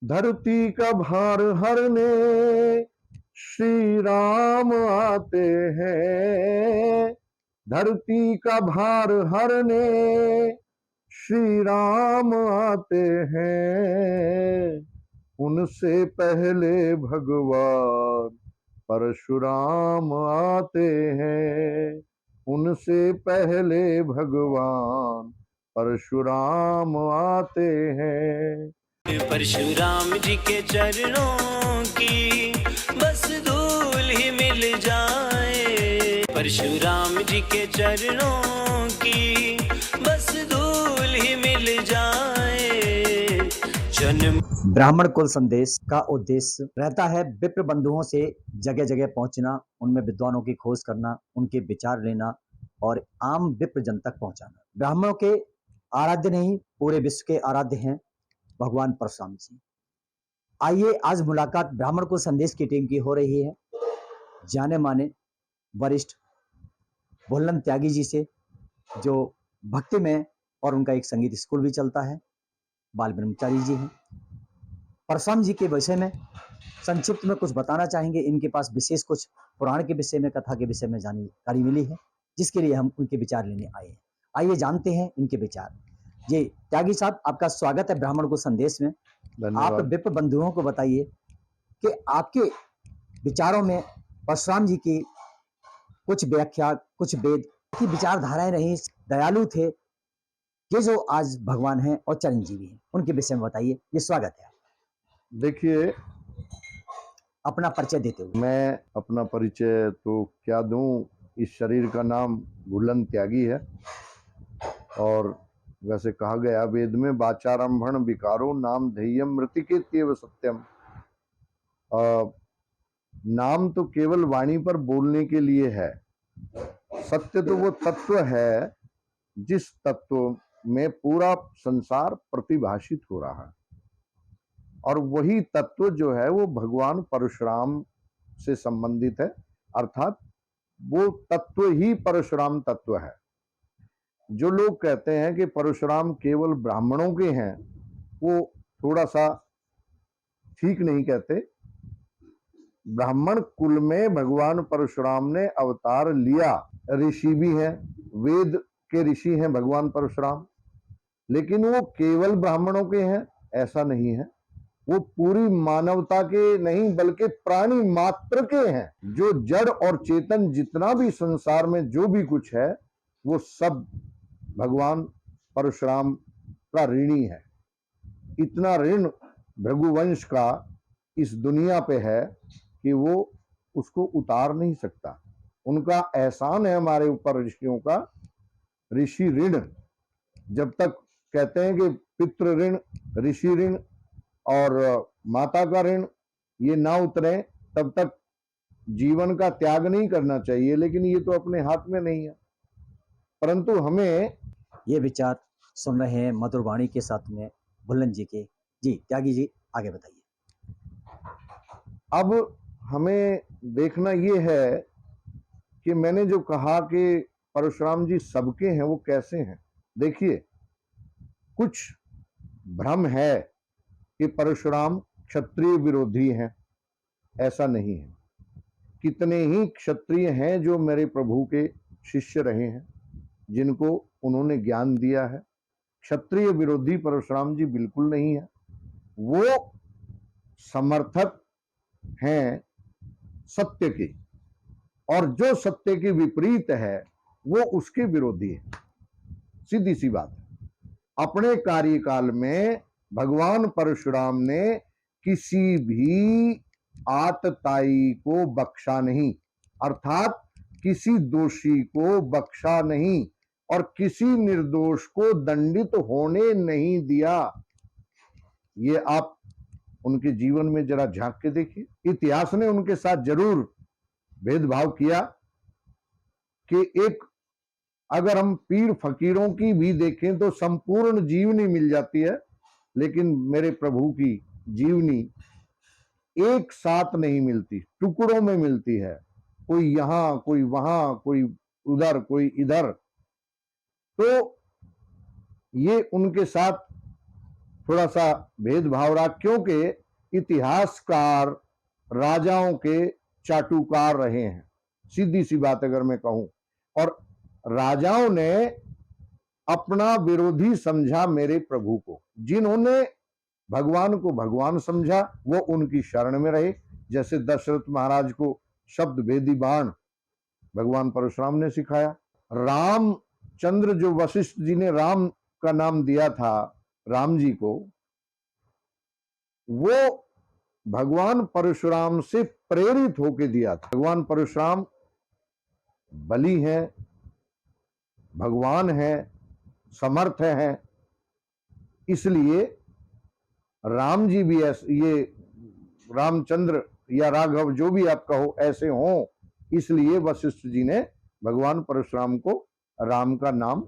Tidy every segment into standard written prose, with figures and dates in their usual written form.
धरती का भार हरने श्री राम आते हैं। धरती का भार हरने श्री राम आते हैं। उनसे पहले भगवान परशुराम आते हैं। उनसे पहले भगवान परशुराम आते हैं। परशुराम जी के चरणों की बस धूल ही मिल जाए। परशुराम जी के चरणों की बस धूल ही मिल जाए। जन्म ब्राह्मण कुल संदेश का उद्देश्य रहता है विप्र बंधुओं से जगह जगह पहुंचना, उनमें विद्वानों की खोज करना, उनके विचार लेना और आम विप्र जन तक पहुंचाना। ब्राह्मणों के आराध्य नहीं, पूरे विश्व के आराध्य हैं भगवान परशुराम जी। आइए आज मुलाकात ब्राह्मण कुल संदेश की टीम की हो रही है जाने माने वरिष्ठ भोलन त्यागी जी से, जो भक्ति में और उनका एक संगीत स्कूल भी चलता है। बाल ब्रह्मचारी जी हैं। परशुराम जी के विषय में संक्षिप्त में कुछ बताना चाहेंगे। इनके पास विशेष कुछ पुराण के विषय में, कथा के विषय में जानकारी मिली है, जिसके लिए हम उनके विचार लेने आए हैं। आइए जानते हैं इनके विचार। जी त्यागी साहब, आपका स्वागत है ब्राह्मण को संदेश में। आप विप्र बंधुओं को बताइए कि आपके विचारों में परशुराम जी की कुछ व्याख्या, कुछ वेद की विचारधाराएं रही, दयालु थे, ये जो आज भगवान हैं और चिरंजीवी हैं, उनके विषय में बताइए। ये स्वागत है। देखिए, अपना परिचय देते हुए। मैं अपना परिचय तो क्या दूं, इस शरीर का नाम भूलन त्यागी है। और वैसे कहा गया वेद में, वाचारंभण विकारो नाम ध्येयम मृतिकेत्येव सत्यम। नाम तो केवल वाणी पर बोलने के लिए है। सत्य तो वो तत्व है जिस तत्व में पूरा संसार प्रतिभाषित हो रहा है, और वही तत्व जो है वो भगवान परशुराम से संबंधित है। अर्थात वो तत्व ही परशुराम तत्व है। जो लोग कहते हैं कि परशुराम केवल ब्राह्मणों के हैं, वो थोड़ा सा ठीक नहीं कहते। ब्राह्मण कुल में भगवान परशुराम ने अवतार लिया। ऋषि भी हैं, वेद के ऋषि हैं भगवान परशुराम, लेकिन वो केवल ब्राह्मणों के हैं ऐसा नहीं है। वो पूरी मानवता के नहीं बल्कि प्राणी मात्र के हैं। जो जड़ और चेतन जितना भी संसार में जो भी कुछ है, वो सब भगवान परशुराम का ऋणी है। इतना ऋण भृगुवंश का इस दुनिया पे है कि वो उसको उतार नहीं सकता। उनका एहसान है हमारे ऊपर ऋषियों का। ऋषि ऋण जब तक कहते हैं कि पितृ ऋण, ऋषि ऋण और माता का ऋण ये ना उतरे, तब तक जीवन का त्याग नहीं करना चाहिए। लेकिन ये तो अपने हाथ में नहीं है। परंतु हमें ये विचार सुन रहे हैं मधुर वाणी के साथ में भुल्लन जी के। जी त्यागी जी आगे बताइए। अब हमें देखना ये है कि मैंने जो कहा कि परशुराम जी सबके हैं, वो कैसे हैं। देखिए, कुछ भ्रम है कि परशुराम क्षत्रिय विरोधी हैं। ऐसा नहीं है। कितने ही क्षत्रिय हैं जो मेरे प्रभु के शिष्य रहे हैं, जिनको उन्होंने ज्ञान दिया है। क्षत्रिय विरोधी परशुराम जी बिल्कुल नहीं है। वो समर्थक हैं सत्य के, और जो सत्य के विपरीत है वो उसके विरोधी है। सीधी सी बात है। अपने कार्यकाल में भगवान परशुराम ने किसी भी आतताई को बख्शा नहीं, अर्थात किसी दोषी को बख्शा नहीं, और किसी निर्दोष को दंडित होने नहीं दिया। ये आप उनके जीवन में जरा झांक के देखिए। इतिहास ने उनके साथ जरूर भेदभाव किया कि एक, अगर हम पीर फकीरों की भी देखें तो संपूर्ण जीवनी मिल जाती है, लेकिन मेरे प्रभु की जीवनी एक साथ नहीं मिलती, टुकड़ों में मिलती है। कोई यहां, कोई वहां, कोई उधर, कोई इधर। तो ये उनके साथ थोड़ा सा भेदभाव रहा, क्योंकि इतिहासकार राजाओं के चाटुकार रहे हैं, सीधी सी बात अगर मैं कहूं, और राजाओं ने अपना विरोधी समझा मेरे प्रभु को। जिन्होंने भगवान को भगवान समझा वो उनकी शरण में रहे। जैसे दशरथ महाराज को शब्द भेदी बाण भगवान परशुराम ने सिखाया। रामचंद्र जो वशिष्ठ जी ने राम का नाम दिया था राम जी को, वो भगवान परशुराम से प्रेरित होकर दिया था। भगवान परशुराम बलि हैं, भगवान है, समर्थ है, इसलिए राम जी भी ऐसे, ये रामचंद्र या राघव जो भी आप कहो ऐसे हों, इसलिए वशिष्ठ जी ने भगवान परशुराम को राम का नाम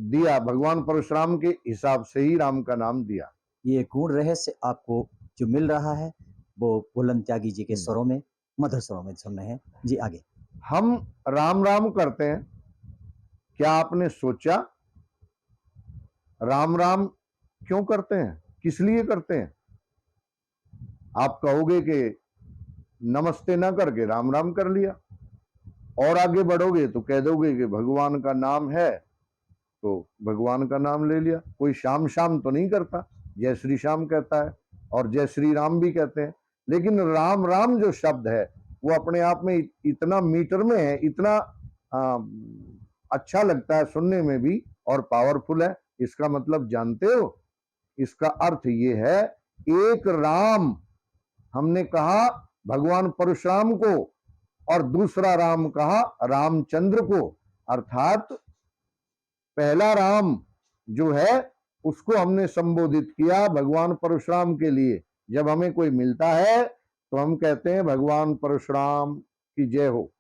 दिया। भगवान परशुराम के हिसाब से ही राम का नाम दिया। ये गुण रहस्य आपको जो मिल रहा है वो बुलंद त्यागी जी के स्वरों में, मधुर स्वरों में सुन रहे हैं। जी आगे। हम राम राम करते हैं, क्या आपने सोचा राम राम क्यों करते हैं, किस लिए करते हैं? आप कहोगे कि नमस्ते ना करके राम राम कर लिया, और आगे बढ़ोगे तो कह दोगे कि भगवान का नाम है तो भगवान का नाम ले लिया। कोई शाम शाम तो नहीं करता, जय श्री श्याम कहता है और जय श्री राम भी कहते हैं, लेकिन राम राम जो शब्द है वो अपने आप में इतना मीटर में है, इतना अच्छा लगता है सुनने में भी और पावरफुल है। इसका मतलब जानते हो? इसका अर्थ ये है, एक राम हमने कहा भगवान परशुराम को और दूसरा राम कहा रामचंद्र को, अर्थात पहला राम जो है उसको हमने संबोधित किया भगवान परशुराम के लिए। जब हमें कोई मिलता है तो हम कहते हैं भगवान परशुराम की जय हो,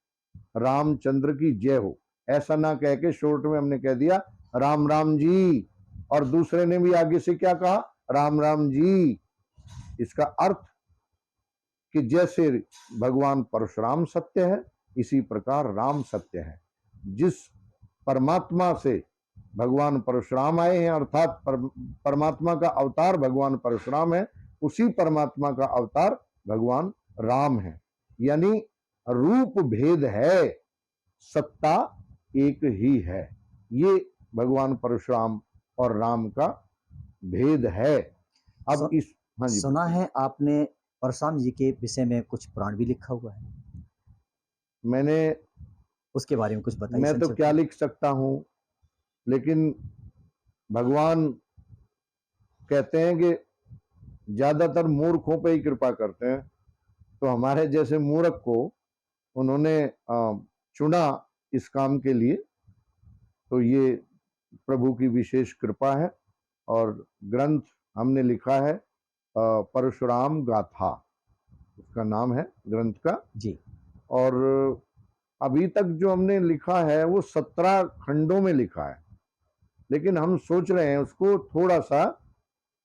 रामचंद्र की जय हो। ऐसा ना कह के शॉर्ट में हमने कह दिया राम राम जी, और दूसरे ने भी आगे से क्या कहा, राम राम जी। इसका अर्थ कि जैसे भगवान परशुराम सत्य है इसी प्रकार राम सत्य है। जिस परमात्मा से भगवान परशुराम आए हैं, अर्थात परमात्मा का अवतार भगवान परशुराम है, उसी परमात्मा का अवतार भगवान राम है। यानी रूप भेद है, सत्ता एक ही है। ये भगवान परशुराम और राम का भेद है। अब इस हाँ जी, सुना है आपने परशुराम जी के विषय में कुछ पुराण भी लिखा हुआ है, मैंने उसके बारे में कुछ बताइए। मैं तो क्या लिख सकता हूं, लेकिन भगवान कहते हैं कि ज्यादातर मूर्खों पे ही कृपा करते हैं, तो हमारे जैसे मूर्ख को उन्होंने चुना इस काम के लिए, तो ये प्रभु की विशेष कृपा है। और ग्रंथ हमने लिखा है परशुराम गाथा, उसका नाम है ग्रंथ का जी। और अभी तक जो हमने लिखा है वो 17 खंडों में लिखा है, लेकिन हम सोच रहे हैं उसको थोड़ा सा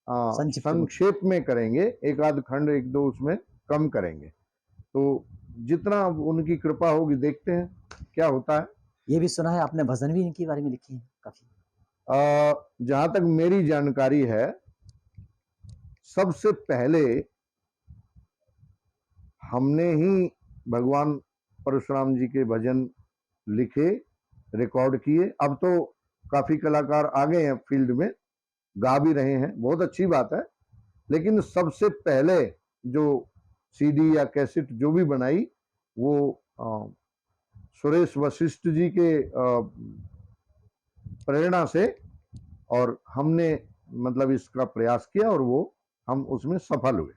संक्षेप में करेंगे, एक आध खंड एक दो उसमें कम करेंगे, तो जितना उनकी कृपा होगी देखते हैं क्या होता है। ये भी सुना है आपने भजन भी इनके बारे में लिखे हैं काफी। जहां तक मेरी जानकारी है, सबसे पहले हमने ही भगवान परशुराम जी के भजन लिखे, रिकॉर्ड किए। अब तो काफी कलाकार आ गए हैं फील्ड में, गा भी रहे हैं, बहुत अच्छी बात है। लेकिन सबसे पहले जो सीडी या कैसेट जो भी बनाई वो सुरेश वशिष्ठ जी के प्रेरणा से, और हमने मतलब इसका प्रयास किया और वो हम उसमें सफल हुए।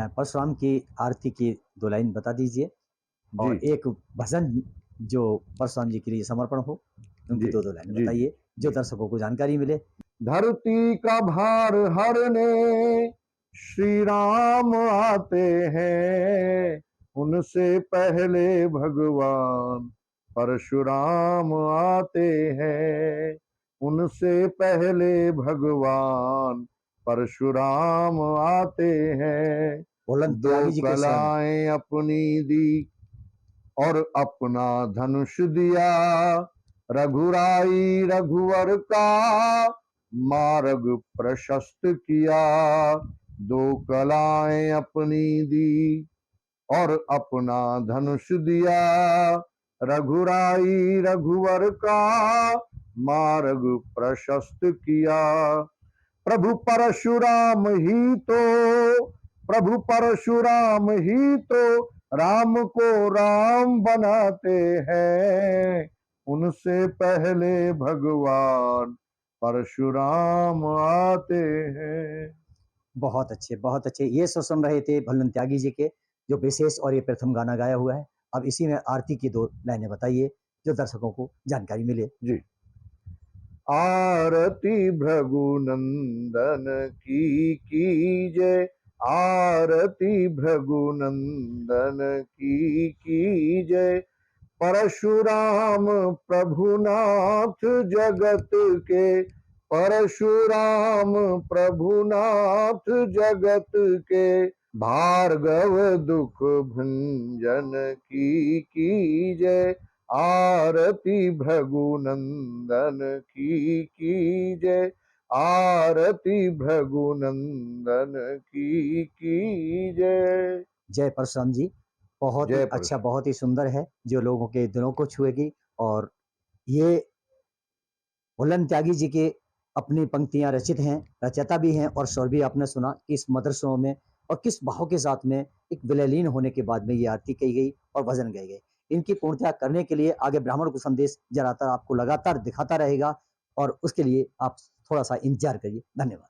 परशुराम की आरती की 2 लाइन बता दीजिए, और एक भजन जो परशुराम जी के लिए समर्पण हो, उनकी 2 लाइन बताइए जो दर्शकों को जानकारी मिले। धरती का भार हरने श्री राम आते हैं, उनसे पहले भगवान परशुराम आते हैं, उनसे पहले भगवान परशुराम आते हैं। दो कलाएं अपनी दी और अपना धनुष दिया, रघुराई रघुवर का मार्ग प्रशस्त किया, दो कलाएं अपनी दी और अपना धनुष दिया, रघुराई रघुवर का मार्ग प्रशस्त किया। प्रभु परशुराम ही तो, प्रभु परशुराम ही तो राम को राम बनाते हैं, उनसे पहले भगवान परशुराम आते हैं। बहुत अच्छे, बहुत अच्छे। ये सुन रहे थे भल्लन त्यागी जी के, जो विशेष और ये प्रथम गाना गाया हुआ है। अब इसी में आरती की 2 लाइनें बताइए, जो दर्शकों को जानकारी मिले। जी। आरती भृगुनंदन की कीजय, आरती भृगुनंदन की कीजय, परशुराम प्रभुनाथ जगत के, परशुराम प्रभुनाथ जगत के, भार्गव दुख भंजन की कीजय, आरती भृगुनंदन की जय, आरती भृगुनंदन की जय। जय परशुराम जी, बहुत ही जय अच्छा, परशुराम। बहुत ही सुंदर है, जो लोगों के दिलों को छुएगी। और ये भुल्लन त्यागी जी की अपनी पंक्तियां रचित हैं, रचयिता भी हैं, और स्वर भी आपने सुना कि इस मधुर स्वरों में और किस भाव के साथ में एक विलयलीन होने के बाद में ये आरती की गई और भजन गाए गए। इनकी पूर्णता करने के लिए आगे ब्राह्मण को संदेश जलाता आपको लगातार दिखाता रहेगा, और उसके लिए आप थोड़ा सा इंतजार करिए। धन्यवाद।